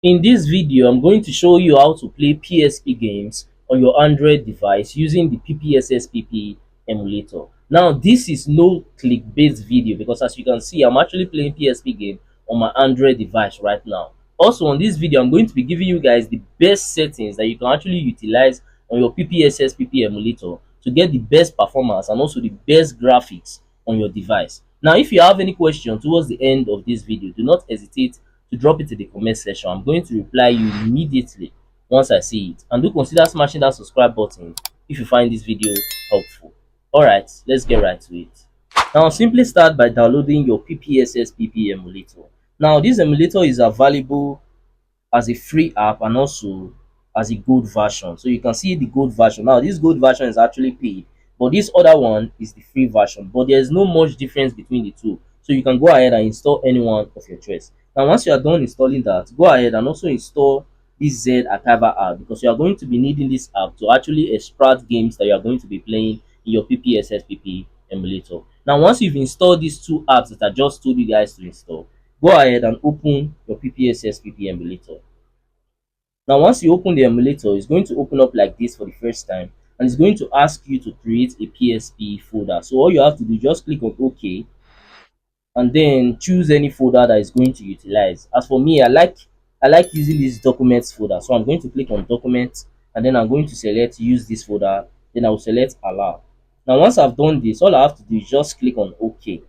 In this video, I'm going to show you how to play PSP games on your Android device using the PPSSPP emulator. Now, this is no clickbait video because as you can see, I'm actually playing PSP game on my Android device right now. Also, on this video, I'm going to be giving you guys the best settings that you can actually utilize on your PPSSPP emulator to get the best performance and also the best graphics on your device. Now, if you have any question towards the end of this video, do not hesitate to drop it in the comment section. I'm going to reply you immediately once I see it. And do consider smashing that subscribe button if you find this video helpful. Alright, let's get right to it. Now simply start by downloading your PPSSPP emulator. Now this emulator is available as a free app and also as a gold version. So you can see the gold version. Now this gold version is actually paid, but this other one is the free version. But there's no much difference between the two. So you can go ahead and install any one of your choice. Now once you are done installing that, go ahead and also install this Z Archiver app because you are going to be needing this app to actually extract games that you are going to be playing in your PPSSPP emulator. Now once you've installed these two apps that I just told you guys to install, go ahead and open your PPSSPP emulator. Now, once you open the emulator, it's going to open up like this for the first time, and it's going to ask you to create a PSP folder. So all you have to do, just click on OK, and then choose any folder that is going to utilize. As for me, I like using this documents folder, so I'm going to click on documents, and then I'm going to select use this folder. Then I will select allow. Now, once I've done this, all I have to do is just click on OK.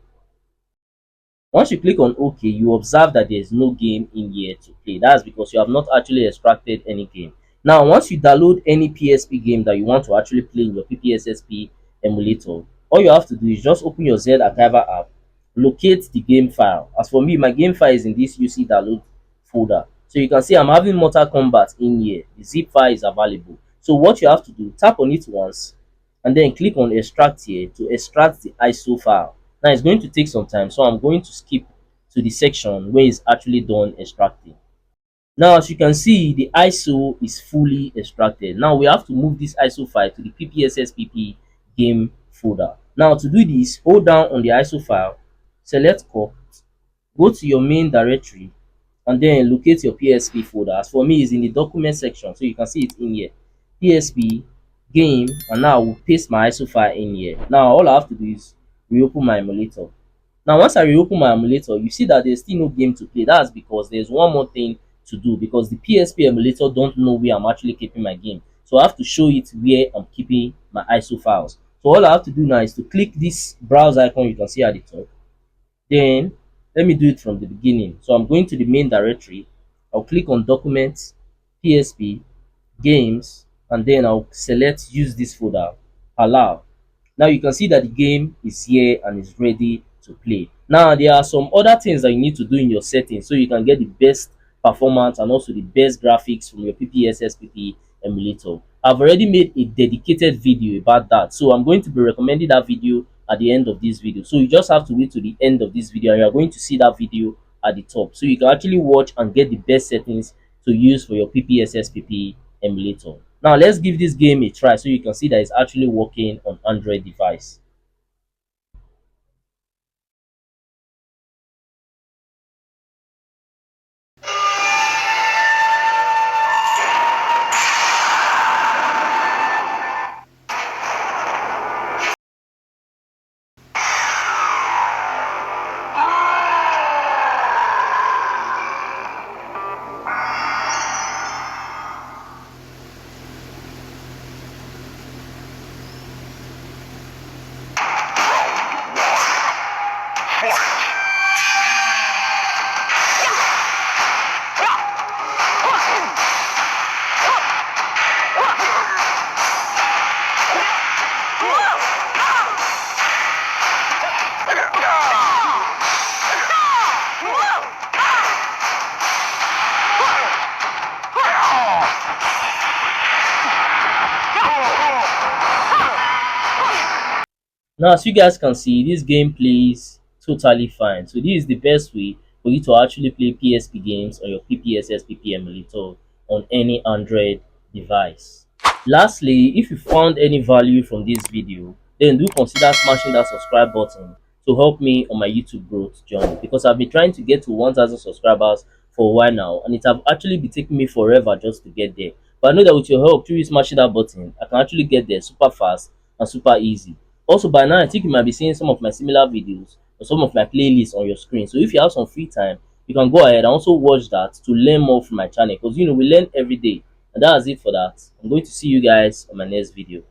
Once you click on OK, you observe that there is no game in here to play. That's because you have not actually extracted any game. Now, once you download any PSP game that you want to actually play in your PPSSP emulator, all you have to do is just open your Z Archiver app, locate the game file. As for me, my game file is in this UC download folder. So you can see I'm having Mortal Kombat in here. The zip file is available. So what you have to do, tap on it once, and then click on extract here to extract the ISO file. Now it's going to take some time, so I'm going to skip to the section where it's actually done extracting. Now as you can see, the ISO is fully extracted. Now we have to move this ISO file to the PPSSPP game folder. Now to do this, hold down on the ISO file, select cut, go to your main directory, and then locate your PSP folder. As for me, it's in the document section, so you can see it in here. PSP game, and now I will paste my ISO file in here. Now all I have to do is reopen my emulator. Now once I reopen my emulator, you see that there's still no game to play. That's because there's one more thing to do, because the PSP emulator don't know where I'm actually keeping my game. So I have to show it where I'm keeping my ISO files. So all I have to do now is to click this browse icon you can see at the top. Then let me do it from the beginning. So I'm going to the main directory. I'll click on documents, PSP, games, and then I'll select use this folder, allow. Now you can see that the game is here and is ready to play. Now there are some other things that you need to do in your settings so you can get the best performance and also the best graphics from your PPSSPP emulator. I've already made a dedicated video about that, so I'm going to be recommending that video at the end of this video. So you just have to wait to the end of this video and you are going to see that video at the top, so you can actually watch and get the best settings to use for your PPSSPP emulator. Now let's give this game a try so you can see that it's actually working on Android device. Now as you guys can see, this game plays totally fine. So this is the best way for you to actually play PSP games on your PPSSPP emulator on any Android device. Lastly, if you found any value from this video, then do consider smashing that subscribe button to help me on my YouTube growth journey, because I've been trying to get to 1000 subscribers for a while now, and it have actually been taking me forever just to get there. But I know that with your help, through you smashing that button, I can actually get there super fast and super easy. Also, by now, I think you might be seeing some of my similar videos or some of my playlists on your screen. So if you have some free time, you can go ahead and also watch that to learn more from my channel, because we learn every day. And that's it for that. I'm going to see you guys on my next video.